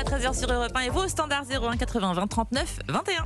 13h sur Europe 1 et vous au standard 01 80 20 39 21.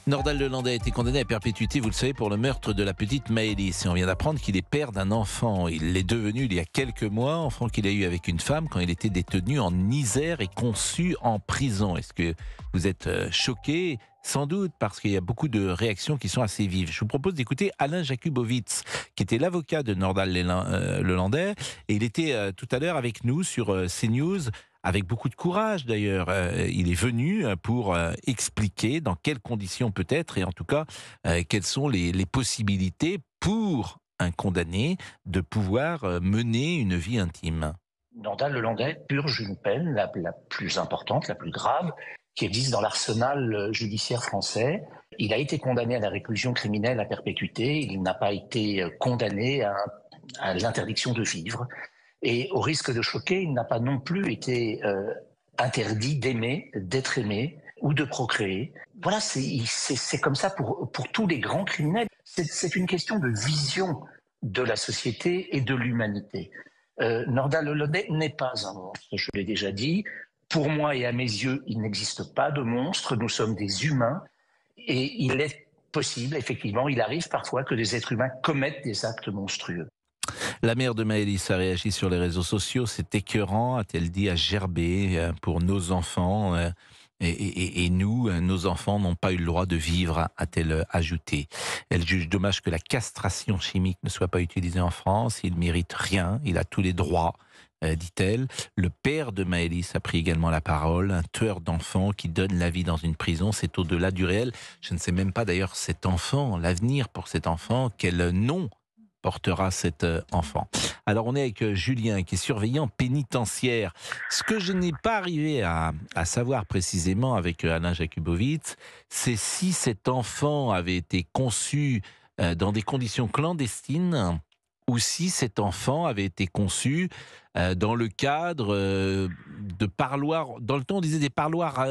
Nordal Lelandais a été condamné à perpétuité, vous le savez, pour le meurtre de la petite Maëlys. Et on vient d'apprendre qu'il est père d'un enfant. Il l'est devenu il y a quelques mois, enfant qu'il a eu avec une femme quand il était détenu en Isère et conçu en prison. Est-ce que vous êtes choqué ? Sans doute, parce qu'il y a beaucoup de réactions qui sont assez vives. Je vous propose d'écouter Alain Jakubowicz, qui était l'avocat de Nordal Lelandais. Et il était tout à l'heure avec nous sur CNews, avec beaucoup de courage d'ailleurs. Il est venu pour expliquer dans quelles conditions peut-être, et en tout cas, quelles sont les possibilités pour un condamné de pouvoir mener une vie intime. Nordal Lelandais purge une peine, la plus importante, la plus grave, qui existe dans l'arsenal judiciaire français. Il a été condamné à la réclusion criminelle à perpétuité, il n'a pas été condamné à l'interdiction de vivre. Et au risque de choquer, il n'a pas non plus été interdit d'aimer, d'être aimé ou de procréer. Voilà, c'est comme ça pour tous les grands criminels. C'est une question de vision de la société et de l'humanité. Nordal Lelandais n'est pas un monstre, je l'ai déjà dit. Pour moi et à mes yeux, il n'existe pas de monstre. Nous sommes des humains et il est possible, effectivement, il arrive parfois que des êtres humains commettent des actes monstrueux. La mère de Maëlys a réagi sur les réseaux sociaux. C'est écœurant, a-t-elle dit, à gerber pour nos enfants. Et nous, nos enfants n'ont pas eu le droit de vivre, a-t-elle ajouté. Elle juge dommage que la castration chimique ne soit pas utilisée en France. Il ne mérite rien, il a tous les droits, dit-elle. Le père de Maëlys a pris également la parole. Un tueur d'enfants qui donne la vie dans une prison, c'est au-delà du réel. Je ne sais même pas d'ailleurs cet enfant, l'avenir pour cet enfant, quel nom portera cet enfant. Alors on est avec Julien qui est surveillant pénitentiaire. Ce que je n'ai pas arrivé à savoir précisément avec Alain Jakubowicz, c'est si cet enfant avait été conçu dans des conditions clandestines ou si cet enfant avait été conçu dans le cadre de parloirs. Dans le temps, on disait des parloirs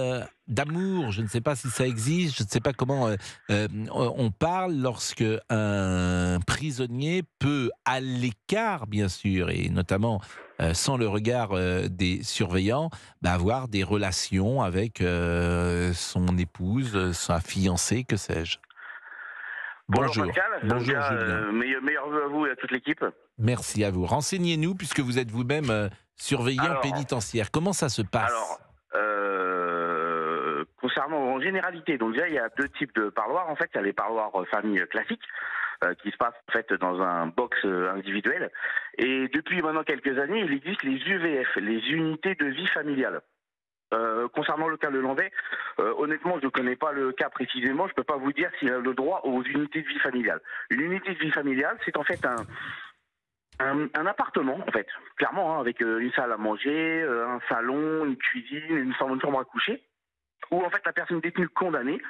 d'amour. Je ne sais pas si ça existe. Je ne sais pas comment on parle lorsque un prisonnier peut, à l'écart, bien sûr, et notamment sans le regard des surveillants, avoir des relations avec son épouse, sa fiancée, que sais-je. Bonjour Pascal, Bonjour Julien. Meilleurs vœux à vous et à toute l'équipe. Merci à vous. Renseignez-nous, puisque vous êtes vous-même surveillant pénitentiaire. Comment ça se passe ? Concernant en généralité, donc déjà il y a deux types de parloirs. En fait, il y a les parloirs famille classiques qui se passent en fait dans un box individuel. Et depuis maintenant quelques années, il existe les UVF, les unités de vie familiale. Concernant le cas Lelandais, honnêtement, je ne connais pas le cas précisément. Je ne peux pas vous dire s'il a le droit aux unités de vie familiale. Une unité de vie familiale, c'est en fait un appartement, en fait, clairement, avec une salle à manger, un salon, une cuisine, une chambre à coucher, où en fait la personne détenue condamnée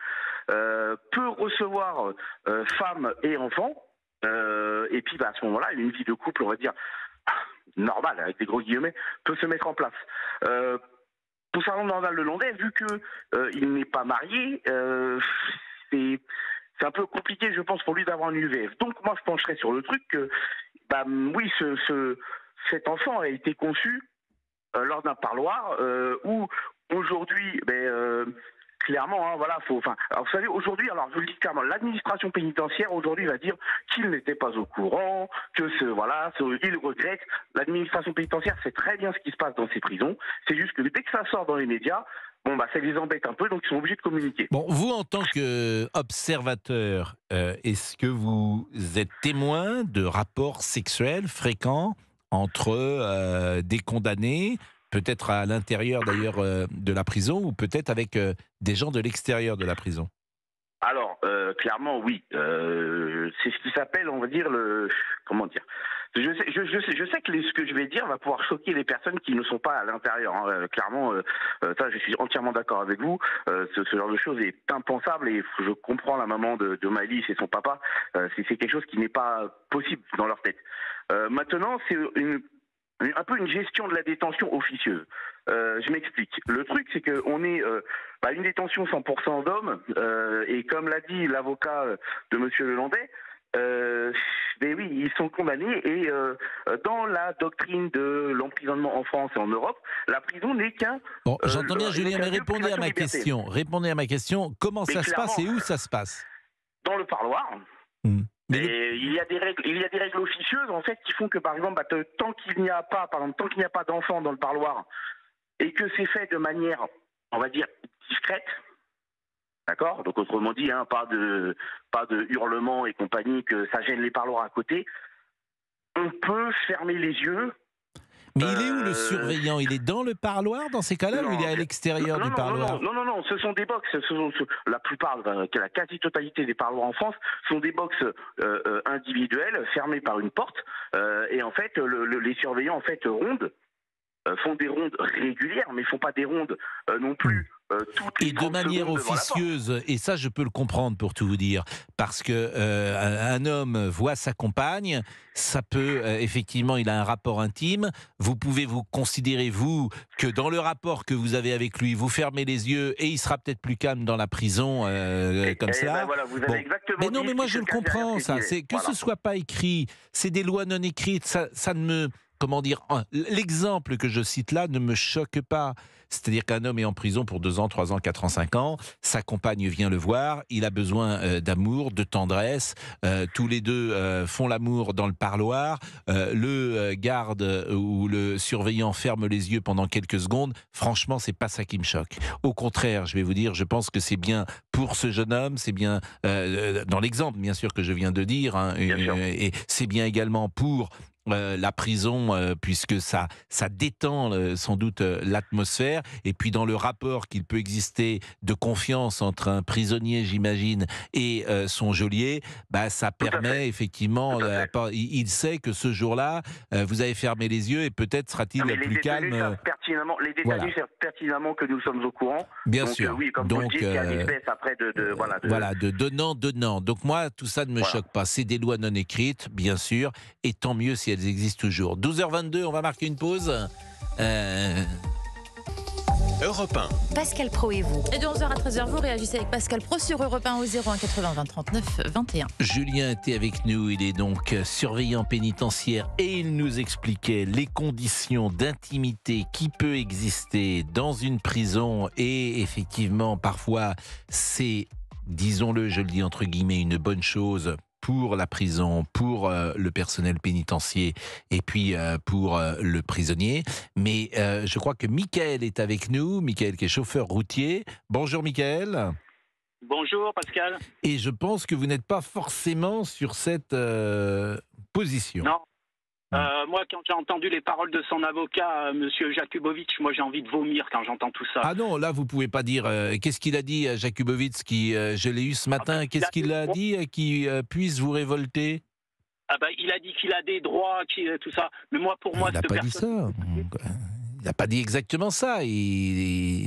peut recevoir femme et enfants, et puis à ce moment-là, une vie de couple, on va dire normale, avec des gros guillemets, peut se mettre en place. Concernant Nordal Lelandais, vu qu'il n'est pas marié, c'est un peu compliqué, je pense, pour lui d'avoir un UVF. Donc moi, je pencherais sur le truc que, oui, cet enfant a été conçu lors d'un parloir où aujourd'hui, clairement, voilà, alors vous savez, aujourd'hui, alors je vous le dis clairement, l'administration pénitentiaire aujourd'hui va dire qu'il n'était pas au courant, que il regrette. L'administration pénitentiaire sait très bien ce qui se passe dans ces prisons. C'est juste que dès que ça sort dans les médias, ça les embête un peu, donc ils sont obligés de communiquer. Bon, vous en tant qu'observateur, est-ce que vous êtes témoin de rapports sexuels fréquents entre des condamnés, peut-être à l'intérieur d'ailleurs de la prison, ou peut-être avec des gens de l'extérieur de la prison? Alors, clairement, oui. C'est ce qui s'appelle, on va dire, comment dire. Je sais que ce que je vais dire va pouvoir choquer les personnes qui ne sont pas à l'intérieur. Clairement, ça, je suis entièrement d'accord avec vous. Ce genre de choses est impensable et je comprends la maman de Maëlys et son papa. C'est quelque chose qui n'est pas possible dans leur tête. Maintenant, c'est un peu une gestion de la détention officieuse. Je m'explique. Le truc, c'est qu'on est une détention 100% d'hommes, et comme l'a dit l'avocat de Monsieur Lelandais, Mais oui, ils sont condamnés et dans la doctrine de l'emprisonnement en France et en Europe, la prison n'est qu'un... Bon, j'entends bien, Julien, mais lieu de répondez à ma privation de liberté. question. Répondez à ma question. Comment Mais ça se passe et clairement, où ça se passe? dans le parloir, Mais et il y a des règles officieuses en fait qui font que par exemple, tant qu'il n'y a pas, d'enfants dans le parloir et que c'est fait de manière, on va dire, discrète. D'accord? Donc autrement dit, pas de hurlements et compagnie, que ça gêne les parloirs à côté. On peut fermer les yeux. Mais il est où le surveillant? Il est dans le parloir dans ces cas-là ou il est à l'extérieur du parloir? Non, ce sont des box. La plupart, la quasi-totalité des parloirs en France sont des box individuelles, fermées par une porte. Et en fait, les surveillants en fait font des rondes régulières, mais font pas des rondes non plus toutes les Et de 30 manière secondes devant la porte. officieuse, et ça je peux le comprendre pour tout vous dire, parce que un homme voit sa compagne, ça peut effectivement, il a un rapport intime. Vous pouvez vous considérer vous que dans le rapport que vous avez avec lui, vous fermez les yeux et il sera peut-être plus calme dans la prison comme ça. Ben voilà, vous avez exactement Mais non, dit mais moi ce qui je se le cache derrière comprends ce ça. qui est. C'est que Voilà. ce soit pas écrit, c'est des lois non écrites. Ça ne me, comment dire, l'exemple que je cite là ne me choque pas. C'est-à-dire qu'un homme est en prison pour 2 ans, 3 ans, 4 ans, 5 ans, sa compagne vient le voir, il a besoin d'amour, de tendresse, tous les deux font l'amour dans le parloir, le garde ou le surveillant ferme les yeux pendant quelques secondes. Franchement, c'est pas ça qui me choque. Au contraire, je vais vous dire, je pense que c'est bien pour ce jeune homme, c'est bien dans l'exemple bien sûr que je viens de dire, Bien sûr. et c'est bien également pour la prison, puisque ça détend sans doute l'atmosphère, et puis dans le rapport qu'il peut exister de confiance entre un prisonnier, j'imagine, et son geôlier, ça Tout à permet fait. effectivement, Tout à fait. il sait que ce jour-là, vous avez fermé les yeux et peut-être sera-t-il Mais plus calme. les détenus Voilà. savent pertinemment que nous sommes au courant. Bien Donc sûr. oui, comme vous le Donc, dites, il y a une espèce après de donnant. Donc moi, tout ça ne me Voilà. choque pas. C'est des lois non écrites, bien sûr, et tant mieux si elles existent toujours. 12h22, on va marquer une pause. Europe 1. Pascal Pro et vous. Et de 11h à 13h, vous réagissez avec Pascal Pro sur Europe 1 au 01 80 20 39 21. Julien était avec nous, il est donc surveillant pénitentiaire et il nous expliquait les conditions d'intimité qui peut exister dans une prison, et effectivement parfois c'est, disons-le, je le dis entre guillemets, une bonne chose pour la prison, pour le personnel pénitentiaire et puis pour le prisonnier. Mais je crois que Michael est avec nous, Michael qui est chauffeur routier. Bonjour Michael. Bonjour Pascal. Et je pense que vous n'êtes pas forcément sur cette position. Non. Moi, quand j'ai entendu les paroles de son avocat, Monsieur Jakubowicz, moi j'ai envie de vomir quand j'entends tout ça. Ah non, là vous pouvez pas dire. Qu'est-ce qu'il a dit à Jakubowicz qui, je l'ai eu ce matin, qu'est-ce qu'il a dit qui puisse vous révolter? Il a dit qu'il a des droits, tout ça. Mais moi, pour moi, Il n'a pas dit ça. Il n'a pas dit exactement ça.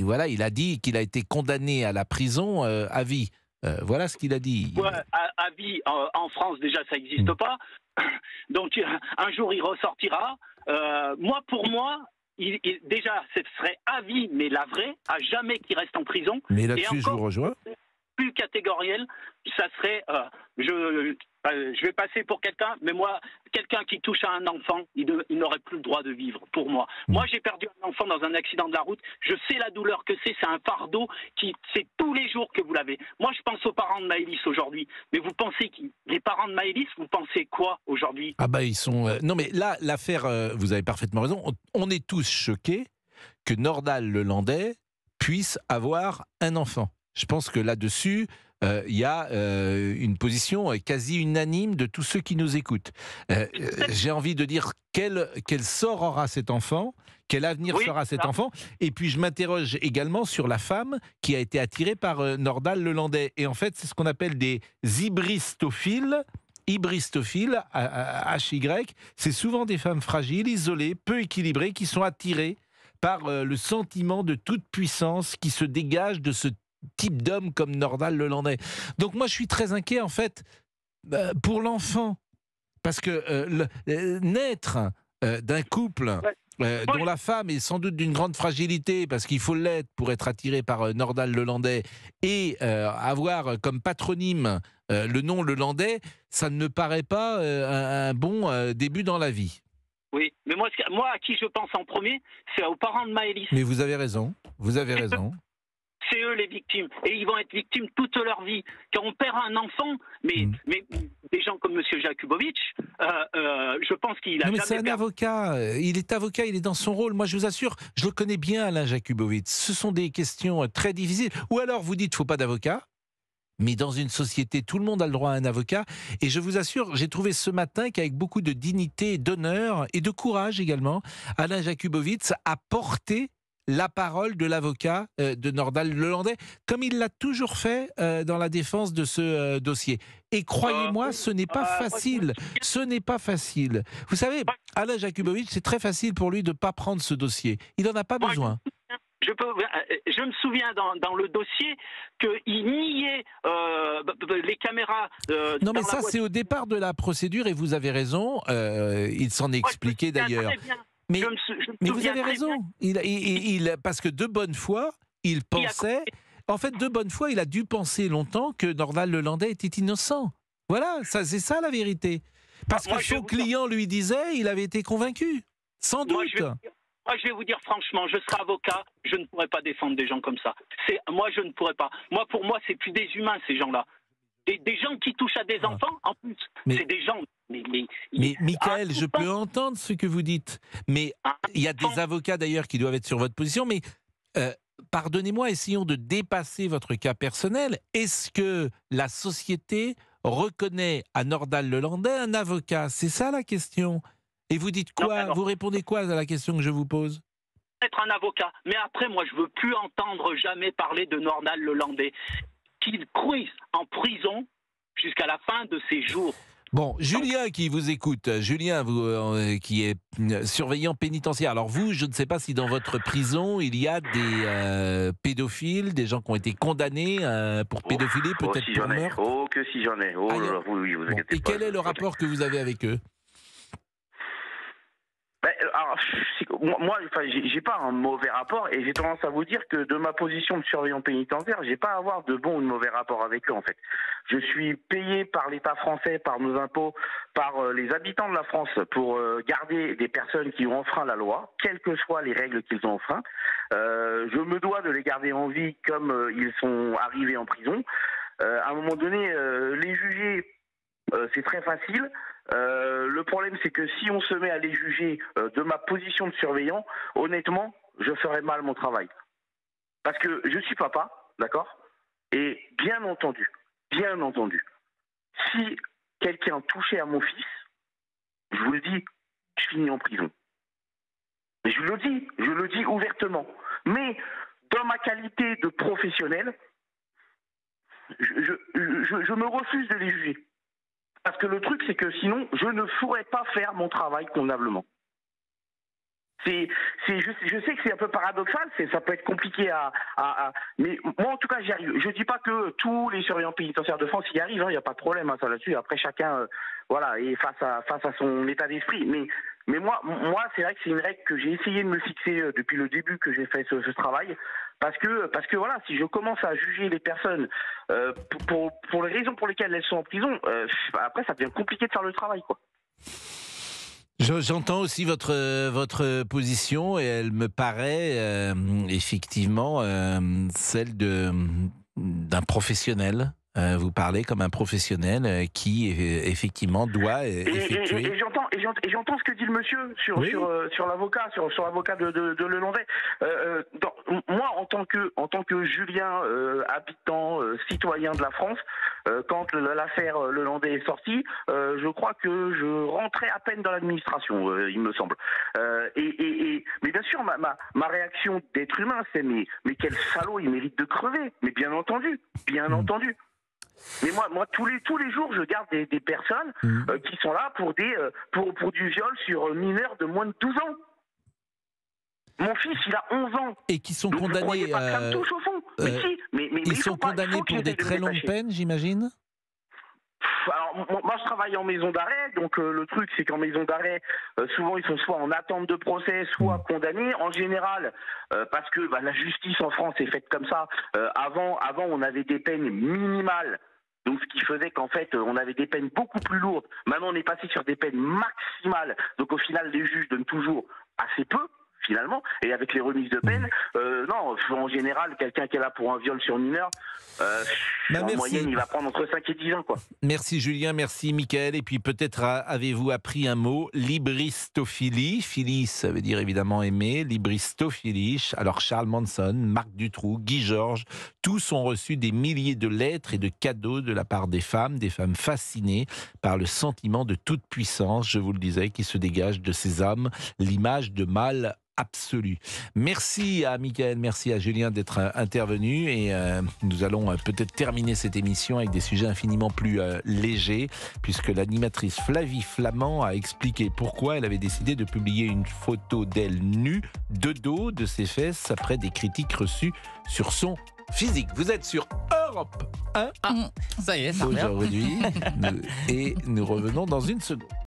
Voilà, il a dit qu'il a été condamné à la prison à vie. Voilà ce qu'il a dit. Ouais, à vie, en France, déjà, ça n'existe pas. Donc, un jour, il ressortira. Pour moi, déjà, ce serait à vie, mais la vraie, à jamais qu'il reste en prison. Mais Et là-dessus, je vous rejoins. plus catégoriel, ça serait, je vais passer pour quelqu'un, mais moi, quelqu'un qui touche à un enfant, il n'aurait plus le droit de vivre, pour moi. Moi, j'ai perdu un enfant dans un accident de la route, je sais la douleur que c'est un fardeau, c'est tous les jours que vous l'avez. Moi, je pense aux parents de Maëlys aujourd'hui, mais vous pensez les parents de Maëlys, vous pensez quoi aujourd'hui? Ah ils sont... Non mais là, l'affaire, vous avez parfaitement raison, on est tous choqués que Nordal Lelandais puisse avoir un enfant. Je pense que là-dessus, il y a une position quasi unanime de tous ceux qui nous écoutent. J'ai envie de dire quel sort aura cet enfant, quel avenir sera cet enfant. Et puis je m'interroge également sur la femme qui a été attirée par Nordal Lelandais. Et en fait, c'est ce qu'on appelle des hybristophiles. Hybristophile, HY, c'est souvent des femmes fragiles, isolées, peu équilibrées, qui sont attirées par le sentiment de toute puissance qui se dégage de ce type d'homme comme Nordal Lelandais. Donc moi je suis très inquiet en fait pour l'enfant, parce que naître d'un couple dont la femme est sans doute d'une grande fragilité, parce qu'il faut l'être pour être attiré par Nordal Lelandais, et avoir comme patronyme le nom Lelandais, ça ne me paraît pas un bon début dans la vie. Oui, mais moi, à qui je pense en premier, c'est aux parents de Maëlys. Mais vous avez raison, vous avez raison. C'est eux les victimes. Et ils vont être victimes toute leur vie. Quand on perd un enfant, mais des gens comme M. Jakubowicz, je pense qu'il a non, mais jamais c'est un perdu. avocat. Il est avocat, il est dans son rôle. Moi, je vous assure, je le connais bien, Alain Jakubowicz. Ce sont des questions très difficiles. Ou alors, vous dites, il ne faut pas d'avocat. Mais dans une société, tout le monde a le droit à un avocat. Et je vous assure, j'ai trouvé ce matin qu'avec beaucoup de dignité, d'honneur et de courage également, Alain Jakubowicz a porté la parole de l'avocat de Nordal Lelandais, comme il l'a toujours fait dans la défense de ce dossier. Et croyez-moi, ce n'est pas facile. Ce n'est pas facile. Vous savez, Alain Jakubowicz, c'est très facile pour lui de ne pas prendre ce dossier. Il n'en a pas besoin. Je me souviens dans le dossier qu'il niait les caméras. Non, mais ça, c'est au départ de la procédure et vous avez raison. Il s'en est expliqué d'ailleurs. Mais vous avez raison. Parce que de bonne foi, il pensait. En fait, de bonne foi, il a dû penser longtemps que Nordal Lelandais était innocent. Voilà, c'est ça la vérité. Parce que son client lui disait, il avait été convaincu. Sans doute. Moi, je vais vous dire franchement, je serai avocat, je ne pourrais pas défendre des gens comme ça. Moi, je ne pourrais pas. Pour moi, c'est plus des humains, ces gens-là. Des gens qui touchent à des enfants, en plus. C'est des gens... Mais Michael, je peux entendre ce que vous dites. Mais il y a des avocats, d'ailleurs, qui doivent être sur votre position. Mais pardonnez-moi, essayons de dépasser votre cas personnel. Est-ce que la société reconnaît à Nordal Lelandais un avocat? C'est ça la question. Et vous dites quoi? Vous répondez quoi à la question que je vous pose? Être un avocat. Mais après, moi, je ne veux plus entendre jamais parler de Nordal Lelandais. Qu'il cruise en prison jusqu'à la fin de ses jours. Bon, Julien qui vous écoute, Julien qui est surveillant pénitentiaire. Alors vous, je ne sais pas si dans votre prison, il y a des pédophiles, des gens qui ont été condamnés pour pédophilie, peut-être pour meurtre. Oh, que si j'en ai. Oh, oui, vous inquiétez pas. Et quel est le rapport que vous avez avec eux? Alors, moi, j'ai pas un mauvais rapport et j'ai tendance à vous dire que de ma position de surveillant pénitentiaire, j'ai pas à avoir de bon ou de mauvais rapport avec eux en fait. Je suis payé par l'État français, par nos impôts, par les habitants de la France pour garder des personnes qui ont enfreint la loi, quelles que soient les règles qu'ils ont enfreint. Je me dois de les garder en vie comme ils sont arrivés en prison. À un moment donné, les juger, c'est très facile. Le problème, c'est que si on se met à les juger de ma position de surveillant, honnêtement, je ferai mal mon travail. Parce que je suis papa, d'accord? Et bien entendu, si quelqu'un touchait à mon fils, je vous le dis, je finis en prison. Mais je le dis ouvertement. Mais dans ma qualité de professionnel, je me refuse de les juger. Parce que le truc, c'est que sinon, je ne pourrais pas faire mon travail convenablement. Je sais que c'est un peu paradoxal, ça peut être compliqué mais moi, en tout cas, j'y arrive. Je ne dis pas que tous les surveillants pénitentiaires de France y arrivent, il n'y a pas de problème ça là-dessus. Après, chacun est face à son état d'esprit. Mais moi, c'est vrai que c'est une règle que j'ai essayé de me fixer depuis le début que j'ai fait ce travail. Parce que voilà, si je commence à juger les personnes pour les raisons pour lesquelles elles sont en prison, après, ça devient compliqué de faire le travail, quoi. J'entends aussi votre position et elle me paraît effectivement celle d'un professionnel. Vous parlez comme un professionnel qui effectivement doit effectuer. Et j'entends ce que dit le monsieur sur l'avocat, sur l'avocat de Lelandais. Moi, en tant que Julien, habitant, citoyen de la France, quand l'affaire Lelandais est sortie, je crois que je rentrais à peine dans l'administration, il me semble. Mais bien sûr, ma réaction d'être humain, c'est mais quel salaud, il mérite de crever. Mais bien entendu. Mais moi tous les jours, je garde des personnes qui sont là pour du viol sur mineurs de moins de 12 ans. Mon fils, il a 11 ans. Et qui sont donc condamnés. Pas que ça me touche au fond. Mais ils sont condamnés pour des très longues peines, j'imagine. Alors, moi, je travaille en maison d'arrêt, donc le truc, c'est qu'en maison d'arrêt, souvent, ils sont soit en attente de procès, soit condamnés. En général, parce que la justice en France est faite comme ça. Avant, on avait des peines minimales. Donc, ce qui faisait qu'en fait, on avait des peines beaucoup plus lourdes. Maintenant, on est passé sur des peines maximales. Donc, au final, les juges donnent toujours assez peu, finalement. Et avec les remises de peine, non, en général, quelqu'un qui est là pour un viol sur mineur, en moyenne, il va prendre entre 5 et 10 ans, quoi. Merci Julien, merci Mickaël. Et puis peut-être avez-vous appris un mot, libristophilie. Philie, ça veut dire évidemment aimer. Libristophilie. Alors Charles Manson, Marc Dutroux, Guy Georges, tous ont reçu des milliers de lettres et de cadeaux de la part des femmes fascinées par le sentiment de toute puissance, je vous le disais, qui se dégage de ces hommes, l'image de mâle absolu. Merci à Mickaël, merci à Julien d'être intervenu et nous allons peut-être terminer cette émission avec des sujets infiniment plus légers puisque l'animatrice Flavie Flamand a expliqué pourquoi elle avait décidé de publier une photo d'elle nue de dos de ses fesses après des critiques reçues sur son physique. Vous êtes sur Europe 1 Ça y est, ça revient. aujourd'hui et nous revenons dans une seconde.